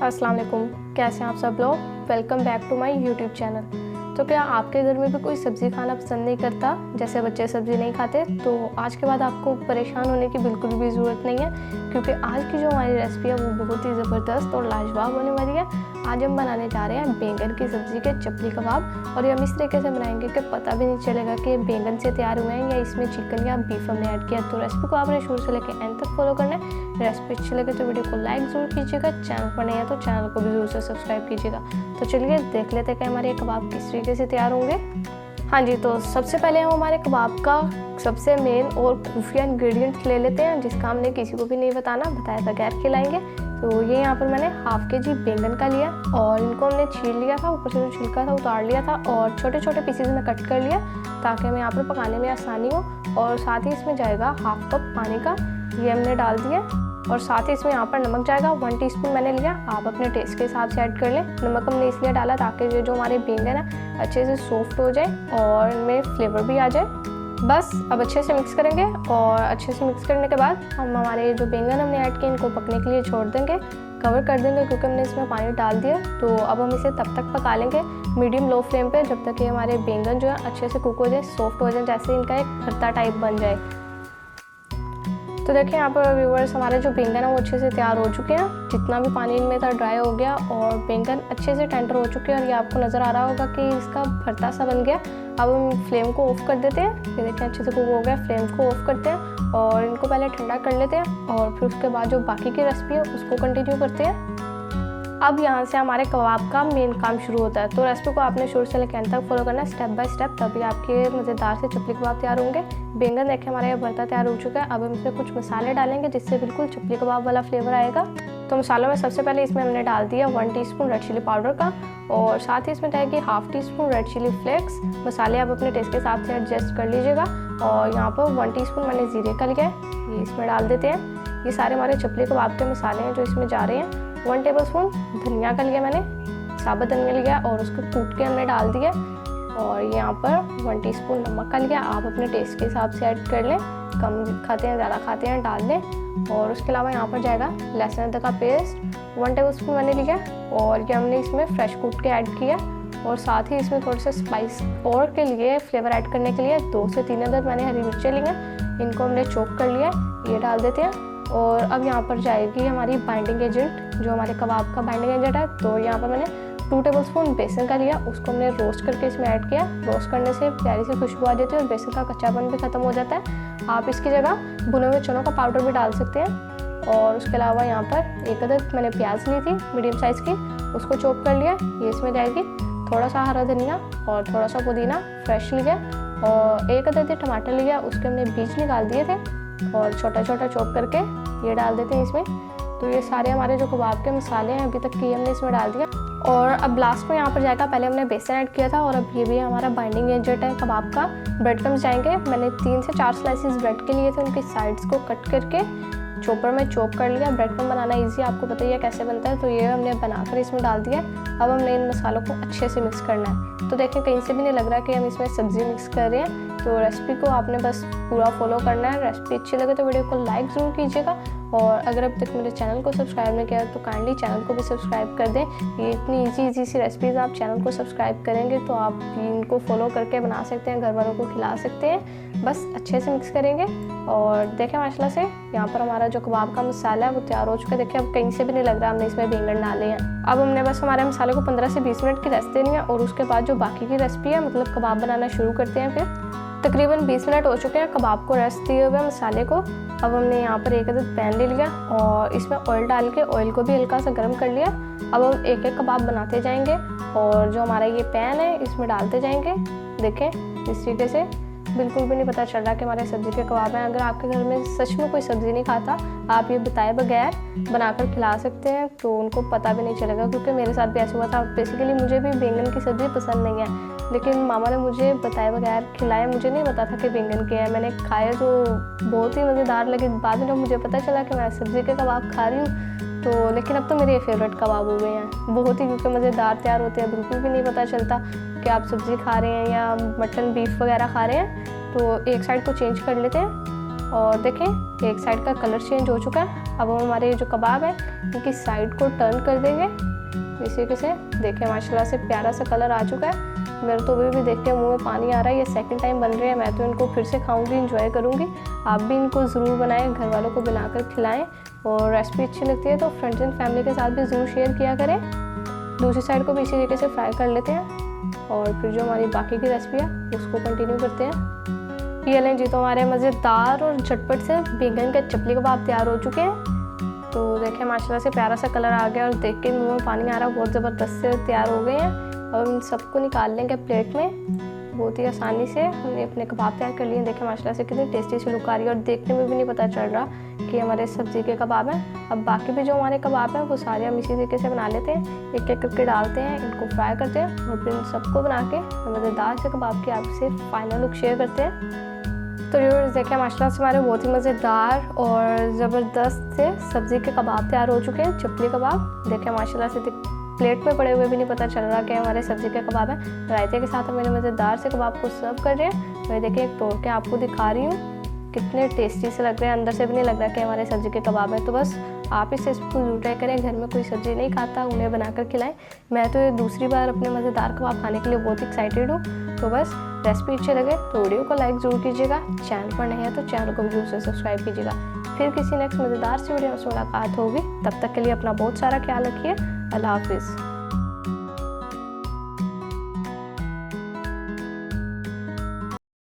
अस्सलाम वालेकुम, कैसे हैं आप सब लोग। Welcome back to my YouTube channel. तो क्या आपके घर में भी कोई सब्ज़ी खाना पसंद नहीं करता, जैसे बच्चे सब्ज़ी नहीं खाते, तो आज के बाद आपको परेशान होने की बिल्कुल भी ज़रूरत नहीं है, क्योंकि आज की जो हमारी रेसिपी है वो बहुत ही ज़बरदस्त और लाजवाब होने वाली है। आज हम बनाने जा रहे हैं बैंगन की सब्ज़ी के चपली कबाब, और ये हम इस तरीके से बनाएंगे कि पता भी नहीं चलेगा कि बैंगन से तैयार हुए हैं या इसमें चिकन या बीफ हमने ऐड किया। तो रेसिपी को आपने शुरू से लेकर एंड तक फॉलो करना है। रेसिपी अच्छी लगे तो वीडियो को लाइक ज़रूर कीजिएगा, चैनल पर नहीं है तो चैनल को भी ज़रूर से सब्सक्राइब कीजिएगा। तो चलिए देख लेते हैं कि हमारे कबाब किस तरीके से तैयार होंगे। हाँ जी, तो सबसे पहले हम हमारे कबाब का सबसे मेन और खुफिया इंग्रेडिएंट ले लेते हैं, जिसका हमने किसी को भी नहीं बताना, बताए बगैर खिलाएंगे। तो ये यहाँ पर मैंने हाफ के-जी बैंगन का लिया और इनको हमने छील लिया था, ऊपर से जो छिलका था उतार लिया था और छोटे छोटे पीसेज में कट कर लिया ताकि हमें यहाँ पर पकाने में आसानी हो। और साथ ही इसमें जाएगा हाफ कप पानी का, ये हमने डाल दिया। और साथ ही इसमें यहाँ पर नमक जाएगा 1 टीस्पून मैंने लिया, आप अपने टेस्ट के हिसाब से ऐड कर लें। नमक हमने इसलिए डाला ताकि ये जो हमारे बैंगन है अच्छे से सॉफ्ट हो जाए और इनमें फ्लेवर भी आ जाए। बस अब अच्छे से मिक्स करेंगे और अच्छे से मिक्स करने के बाद हम हमारे जो बैंगन हमने ऐड किए इनको पकने के लिए छोड़ देंगे, कवर कर देंगे, क्योंकि हमने इसमें पानी डाल दिया। तो अब हम इसे तब तक पका लेंगे मीडियम लो फ्लेम पे, जब तक ये हमारे बैंगन जो है अच्छे से कुक हो जाए, सॉफ्ट हो जाए, जैसे इनका एक भरता टाइप बन जाए। तो देखिए यहाँ पर व्यूअर्स, हमारे जो बैंगन है वो अच्छे से तैयार हो चुके हैं, जितना भी पानी इनमें था ड्राई हो गया और बैंगन अच्छे से टेंडर हो चुके हैं। और ये आपको नज़र आ रहा होगा कि इसका भरता सा बन गया। अब हम फ्लेम को ऑफ कर देते हैं। ये देखिए अच्छे से कुक हो गया, फ्लेम को ऑफ करते हैं और इनको पहले ठंडा कर लेते हैं और फिर उसके बाद जो बाकी की रेसिपी है उसको कंटिन्यू करते हैं। अब यहाँ से हमारे कबाब का मेन काम शुरू होता है। तो रेसिपी को आपने शुरू से लेकर अंत तक फॉलो करना है, स्टेप बाय स्टेप, तभी आपके मज़ेदार से चपली कबाब तैयार होंगे। बैंगन देखें हमारा ये भरता तैयार हो चुका है। अब हम इसमें कुछ मसाले डालेंगे जिससे बिल्कुल चपली कबाब वाला फ्लेवर आएगा। तो मसालों में सबसे पहले इसमें हमने डाल दिया 1 टीस्पून रेड चिली पाउडर का, और साथ ही इसमें जाएगी half teaspoon red chilli flakes. मसाले आप अपने टेस्ट के हिसाब से एडजस्ट कर लीजिएगा। और यहाँ पर 1 टीस्पून मैंने जीरे का लिया है, ये इसमें डाल देते हैं। ये सारे हमारे चपली कबाब के मसाले हैं जो इसमें जा रहे हैं। 1 टेबलस्पून धनिया का लिया मैंने, साबुत धनिया लिया और उसको कूट के हमने डाल दिया। और यहाँ पर 1 टीस्पून नमक का लिया, आप अपने टेस्ट के हिसाब से ऐड कर लें, कम खाते हैं ज़्यादा खाते हैं डाल लें। और उसके अलावा यहाँ पर जाएगा लहसुन अदरक का पेस्ट 1 टेबलस्पून मैंने लिया, और ये हमने इसमें फ्रेश कूट के ऐड किया। और साथ ही इसमें थोड़े से स्पाइस और के लिए फ्लेवर ऐड करने के लिए 2 से 3 अदद मैंने हरी मिर्चें ली हैं, इनको हमने चॉप कर लिया, ये डाल देते हैं। और अब यहाँ पर जाएगी हमारी बाइंडिंग एजेंट, जो हमारे कबाब का बाइंडिंग एजेंट है। तो यहाँ पर मैंने 2 टेबलस्पून बेसन का लिया, उसको हमने रोस्ट करके इसमें ऐड किया। रोस्ट करने से प्यारी सी खुशबू आ जाती है और बेसन का कच्चापन भी खत्म हो जाता है। आप इसकी जगह भुने हुए चनों का पाउडर भी डाल सकते हैं। और उसके अलावा यहाँ पर 1 अदद मैंने प्याज ली थी मीडियम साइज़ की, उसको चॉप कर लिया, ये इसमें जाएगी। थोड़ा सा हरा धनिया और थोड़ा सा पुदीना फ्रेश लिया, और 1 अदद टमाटर लिया, उसके हमने बीज निकाल दिए थे और छोटा छोटा चॉप करके ये डाल देते हैं इसमें। तो ये सारे हमारे जो कबाब के मसाले हैं अभी तक के हमने इसमें डाल दिया। और अब लास्ट में यहाँ पर जाएगा, पहले हमने बेसन ऐड किया था और अब ये भी हमारा बाइंडिंग एजेंट है कबाब का। ब्रेड क्रम्स जाएंगे, मैंने 3 से 4 स्लाइसिस ब्रेड के लिए थे, उनकी साइड्स को कट करके चॉपर में चॉप कर लिया। ब्रेड क्रम्ब बनाना ईजी, आपको पता ही है कैसे बनता है। तो ये हमने बनाकर इसमें डाल दिया। अब हमने इन मसालों को अच्छे से मिक्स करना है। तो देखें कहीं से भी नहीं लग रहा कि हम इसमें सब्ज़ी मिक्स कर रहे हैं। तो रेसिपी को आपने बस पूरा फॉलो करना है। रेसिपी अच्छी लगे तो वीडियो को लाइक ज़रूर कीजिएगा, और अगर अब तक मेरे चैनल को सब्सक्राइब नहीं किया तो काइंडली चैनल को भी सब्सक्राइब कर दें। ये इतनी इजी सी रेसिपीज़ आप चैनल को सब्सक्राइब करेंगे तो आप इनको फॉलो करके बना सकते हैं, घर वालों को खिला सकते हैं। बस अच्छे से मिक्स करेंगे और देखें माशाल्लाह से यहाँ पर हमारा जो कबाब का मसाला है वो तैयार हो चुका है। देखिए अब कहीं से भी नहीं लग रहा हमने इसमें बैंगन डाले हैं। अब हमने बस हमारे मसाले को 15 से 20 मिनट की रेस्ट देनी है, और उसके बाद जो बाकी की रेसिपी है, मतलब कबाब बनाना शुरू करते हैं। फिर तकरीबन 20 मिनट हो चुके हैं कबाब को रेस्ट दिए हुए मसाले को। अब हमने यहाँ पर 1 अदद पैन ले लिया और इसमें ऑयल डाल के ऑयल को भी हल्का सा गर्म कर लिया। अब हम एक एक कबाब बनाते जाएंगे और जो हमारा ये पैन है इसमें डालते जाएंगे। देखें इस तरीके से बिल्कुल भी नहीं पता चल रहा कि हमारे सब्ज़ी के कबाब हैं। अगर आपके घर में सच में कोई सब्ज़ी नहीं खाता, आप ये बताए बगैर बनाकर खिला सकते हैं तो उनको पता भी नहीं चलेगा, क्योंकि मेरे साथ भी ऐसा हुआ था। बेसिकली मुझे भी बैंगन की सब्ज़ी पसंद नहीं है, लेकिन मामा ने मुझे बताए बगैर खिलाया। मुझे नहीं पता था कि बैंगन के हैं, मैंने खाए तो बहुत ही मज़ेदार लगे। बाद में जब मुझे पता चला कि मैं सब्ज़ी के कबाब खा रही हूँ तो, लेकिन अब तो मेरे फेवरेट कबाब हो गए हैं बहुत ही, क्योंकि मज़ेदार तैयार होते हैं। बिल्कुल भी नहीं पता चलता कि आप सब्ज़ी खा रहे हैं या मटन बीफ वगैरह खा रहे हैं। तो एक साइड को चेंज कर लेते हैं और देखें एक साइड का कलर चेंज हो चुका है। अब हम हमारे जो कबाब है इनकी साइड को टर्न कर देंगे इस तरीके से। देखें माशाल्लाह से प्यारा सा कलर आ चुका है। मेरे तो अभी भी देख के मुँह में पानी आ रहा है। ये सेकंड टाइम बन रहे हैं, मैं तो इनको फिर से खाऊंगी, इंजॉय करूंगी। आप भी इनको ज़रूर बनाएं, घर वालों को बनाकर खिलाएं। और रेसिपी अच्छी लगती है तो फ्रेंड्स एंड फैमिली के साथ भी ज़रूर शेयर किया करें। दूसरी साइड को भी इसी तरीके से फ्राई कर लेते हैं और फिर जो हमारी बाकी की रेसिपी है उसको कंटिन्यू करते हैं। ये लें जी, तो हमारे मज़ेदार और झटपट से बैंगन के चपली कबाब तैयार हो चुके हैं। तो देखें माशाल्लाह से प्यारा सा कलर आ गया और देख के मुँह में पानी आ रहा है। बहुत ज़बरदस्त से तैयार हो गए हैं और इन सबको निकाल लेंगे प्लेट में। बहुत ही आसानी से हमने अपने कबाब तैयार कर लिए। देखें माशाल्लाह से कितनी टेस्टी सी लुक आ रही है और देखने में भी नहीं पता चल रहा कि हमारे सब्ज़ी के कबाब हैं। अब बाकी भी जो हमारे कबाब हैं वो सारे हम इसी तरीके से बना लेते हैं। एक एक करके डालते हैं, इनको फ्राई करते हैं और फिर इन सबको बना के मज़ेदार से कबाब की आपसे फाइनल लुक शेयर करते हैं। तो व्यूअर्स देखें माशाल्लाह से हमारे बहुत ही मज़ेदार और ज़बरदस्त से सब्ज़ी के कबाब तैयार हो चुके हैं, चपली कबाब। देखें माशाल्लाह से प्लेट में पड़े हुए भी नहीं पता चल रहा कि हमारे सब्ज़ी के कबाब हैं। रायते के साथ हम मेरे मज़ेदार से कबाब को सर्व कर रहे हैं। मैं देखिए एक तोड़ के आपको दिखा रही हूँ, कितने टेस्टी से लग रहे हैं। अंदर से भी नहीं लग रहा कि हमारे सब्ज़ी के कबाब हैं। तो बस आप इस रेसिपी को जरूर ट्राई करें। घर में कोई सब्ज़ी नहीं खाता उन्हें बनाकर खिलाएं। मैं तो ये दूसरी बार अपने मज़ेदार कबाब खाने के लिए बहुत एक्साइटेड हूँ। तो बस रेसिपी अच्छी लगे तो वीडियो को लाइक ज़रूर कीजिएगा। चैनल पर नहीं है तो चैनल को भी जरूर से सब्सक्राइब कीजिएगा। फिर किसी नेक्स्ट मज़ेदार सी वीडियो में मुलाकात होगी। तब तक के लिए अपना बहुत सारा ख्याल रखिए। अल्लाह हाफिज़।